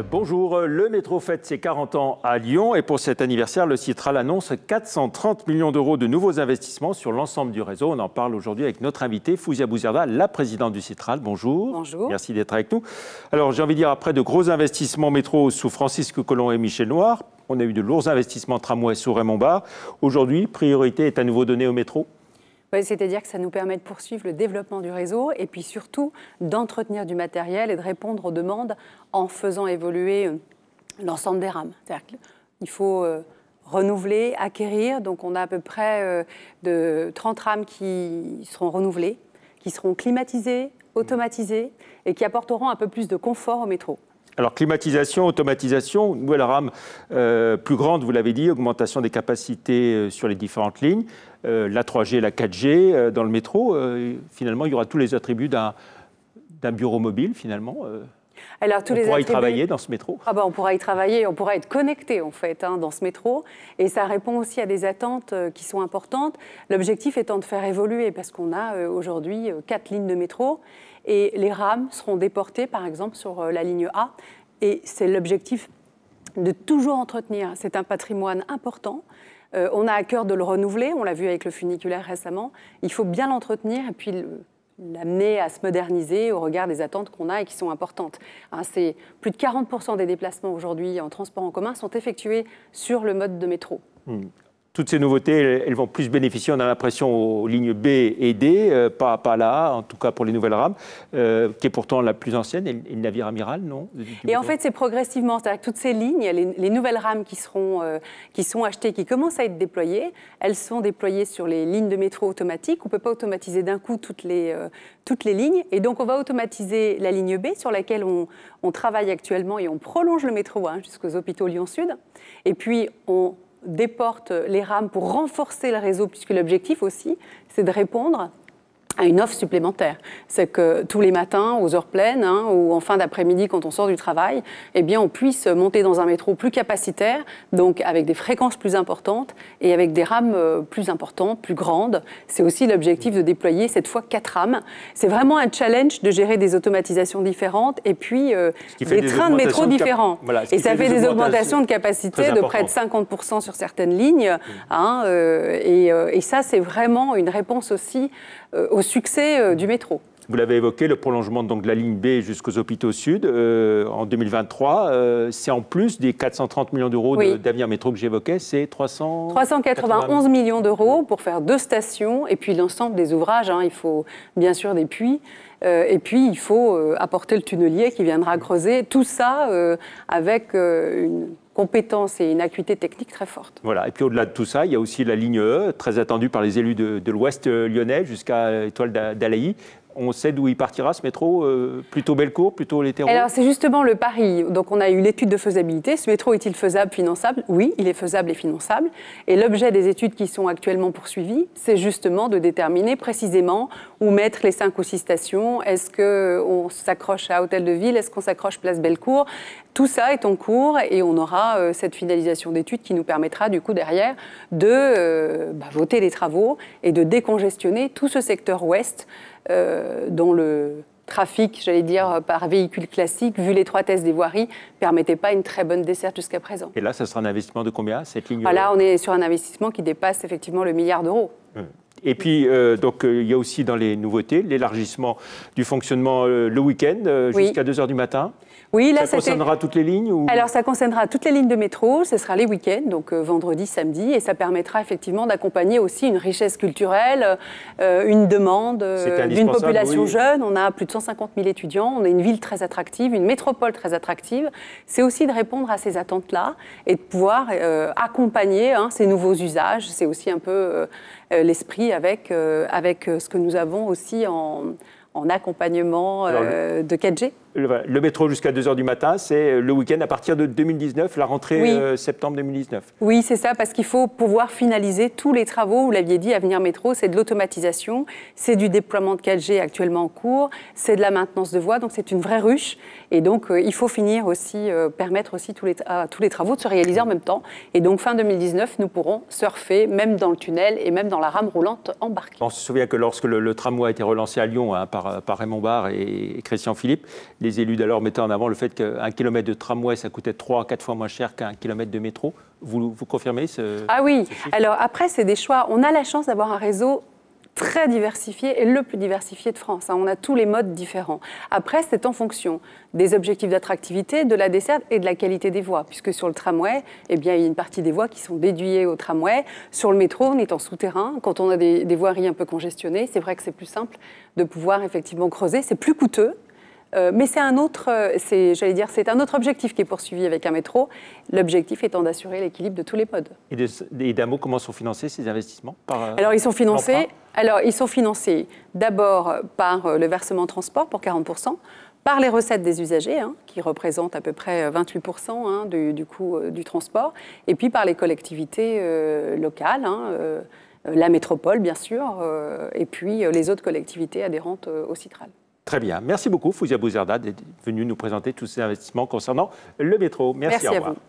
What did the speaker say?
Bonjour, le métro fête ses 40 ans à Lyon et pour cet anniversaire, le Citral annonce 430 millions d'euros de nouveaux investissements sur l'ensemble du réseau. On en parle aujourd'hui avec notre invitée, Fouzia Bouzerda, la présidente du Citral. Bonjour. Bonjour. Merci d'être avec nous. Alors j'ai envie de dire, après de gros investissements métro sous Francisque Collomb et Michel Noir, on a eu de lourds investissements tramway sous Raymond Barre. Aujourd'hui, priorité est à nouveau donnée au métro. Oui, c'est-à-dire que ça nous permet de poursuivre le développement du réseau et puis surtout d'entretenir du matériel et de répondre aux demandes en faisant évoluer l'ensemble des rames. Il faut renouveler, acquérir. Donc on a à peu près de 30 rames qui seront renouvelées, qui seront climatisées, automatisées et qui apporteront un peu plus de confort au métro. Alors, climatisation, automatisation, nouvelle rame plus grande, vous l'avez dit, augmentation des capacités sur les différentes lignes, la 3G, la 4G dans le métro. Finalement, il y aura tous les attributs d'un bureau mobile, finalement. Alors, on pourra y travailler dans ce métro. On pourra y travailler, on pourra être connecté en fait dans ce métro. Et ça répond aussi à des attentes qui sont importantes. L'objectif étant de faire évoluer, parce qu'on a aujourd'hui 4 lignes de métro. Et les rames seront déportées, par exemple, sur la ligne A. Et c'est l'objectif de toujours entretenir. C'est un patrimoine important. On a à cœur de le renouveler. On l'a vu avec le funiculaire récemment. Il faut bien l'entretenir et puis l'amener à se moderniser au regard des attentes qu'on a et qui sont importantes. C'est plus de 40% des déplacements aujourd'hui en transport en commun sont effectués sur le mode de métro. Toutes ces nouveautés, elles vont plus bénéficier, on a l'impression, aux lignes B et D, pas la A, en tout cas pour les nouvelles rames, qui est pourtant la plus ancienne, et le navire amiral, non? Et en fait, c'est progressivement, c'est-à-dire que toutes ces lignes, les nouvelles rames qui sont achetées, qui commencent à être déployées, elles sont déployées sur les lignes de métro automatiques. On ne peut pas automatiser d'un coup toutes les lignes. Et donc, on va automatiser la ligne B, sur laquelle on travaille actuellement, et on prolonge le métro jusqu'aux hôpitaux Lyon-Sud. Et puis, on déporte les rames pour renforcer le réseau, puisque l'objectif aussi, c'est de répondre à une offre supplémentaire. C'est que tous les matins, aux heures pleines, ou en fin d'après-midi, quand on sort du travail, eh bien, on puisse monter dans un métro plus capacitaire, donc avec des fréquences plus importantes et avec des rames plus importantes, plus grandes. C'est aussi l'objectif de déployer cette fois 4 rames. C'est vraiment un challenge de gérer des automatisations différentes et puis des trains de métro différents. Voilà, et ça fait des augmentations de capacité de près de 50% sur certaines lignes. Et ça, c'est vraiment une réponse aussi au succès du métro. Vous l'avez évoqué, le prolongement donc, de la ligne B jusqu'aux hôpitaux Sud en 2023, c'est en plus des 430 millions d'euros d'avenir métro que j'évoquais, c'est 391 millions d'euros pour faire 2 stations et puis l'ensemble des ouvrages. Il faut bien sûr des puits. Et puis, il faut apporter le tunnelier qui viendra creuser. Tout ça avec une compétence et une acuité technique très forte. Voilà. Et puis, au-delà de tout ça, il y a aussi la ligne E, très attendue par les élus de l'Ouest lyonnais jusqu'à Étoile d'Alaï. On sait d'où il partira, ce métro, plutôt Bellecour, plutôt les terreaux? Alors, c'est justement le pari. Donc, on a eu l'étude de faisabilité. Ce métro est-il faisable, finançable? Oui, il est faisable et finançable. Et l'objet des études qui sont actuellement poursuivies, c'est justement de déterminer précisément où mettre les 5 ou 6 stations. Est-ce qu'on s'accroche à Hôtel de Ville? Est-ce qu'on s'accroche Place Bellecour? Tout ça est en cours et on aura cette finalisation d'études qui nous permettra, du coup, derrière, de voter les travaux et de décongestionner tout ce secteur ouest dont le trafic, j'allais dire, par véhicule classique, vu l'étroitesse des voiries, ne permettait pas une très bonne desserte jusqu'à présent. Et là, ça sera un investissement de combien, cette ligne? Là, on est sur un investissement qui dépasse effectivement le milliard d'euros. Et puis, il y a aussi dans les nouveautés l'élargissement du fonctionnement le week-end jusqu'à 2 h du matin. Oui, là, ça concernera toutes les lignes Alors, ça concernera toutes les lignes de métro, ce sera les week-ends, donc vendredi, samedi, et ça permettra effectivement d'accompagner aussi une richesse culturelle, une demande d'une population jeune. On a plus de 150 000 étudiants, on a une ville très attractive, une métropole très attractive. C'est aussi de répondre à ces attentes-là et de pouvoir accompagner ces nouveaux usages. C'est aussi un peu l'esprit avec ce que nous avons aussi en accompagnement de 4G. Le métro jusqu'à 2 h du matin, c'est le week-end à partir de 2019, la rentrée septembre 2019. Oui, c'est ça, parce qu'il faut pouvoir finaliser tous les travaux. Vous l'aviez dit, Avenir Métro, c'est de l'automatisation, c'est du déploiement de 4G actuellement en cours, c'est de la maintenance de voies, donc c'est une vraie ruche. Et donc, il faut finir aussi, permettre aussi à tous les travaux de se réaliser en même temps. Et donc, fin 2019, nous pourrons surfer, même dans le tunnel et même dans la rame roulante embarquée. On se souvient que lorsque le tramway a été relancé à Lyon par Raymond Barre et Christian Philippe, les élus d'alors mettaient en avant le fait qu'un kilomètre de tramway, ça coûtait 3 à 4 fois moins cher qu'un kilomètre de métro. Vous confirmez ce Ah oui. ce chiffre? Alors après, c'est des choix. On a la chance d'avoir un réseau très diversifié et le plus diversifié de France. On a tous les modes différents. Après, c'est en fonction des objectifs d'attractivité, de la desserte et de la qualité des voies. Puisque sur le tramway, eh bien, il y a une partie des voies qui sont dédiées au tramway. Sur le métro, on est en souterrain. Quand on a des voiries un peu congestionnées, c'est vrai que c'est plus simple de pouvoir effectivement creuser. C'est plus coûteux. Mais c'est un autre objectif qui est poursuivi avec un métro, l'objectif étant d'assurer l'équilibre de tous les modes. Et d'un mot, comment sont financés ces investissements Alors, ils sont financés d'abord par le versement transport pour 40%, par les recettes des usagers, qui représentent à peu près 28% du coût du transport, et puis par les collectivités locales, la métropole bien sûr, et puis les autres collectivités adhérentes au Citral. Très bien. Merci beaucoup, Fouzia Bouzerda, d'être venu nous présenter tous ces investissements concernant le métro. Merci, au revoir. À vous.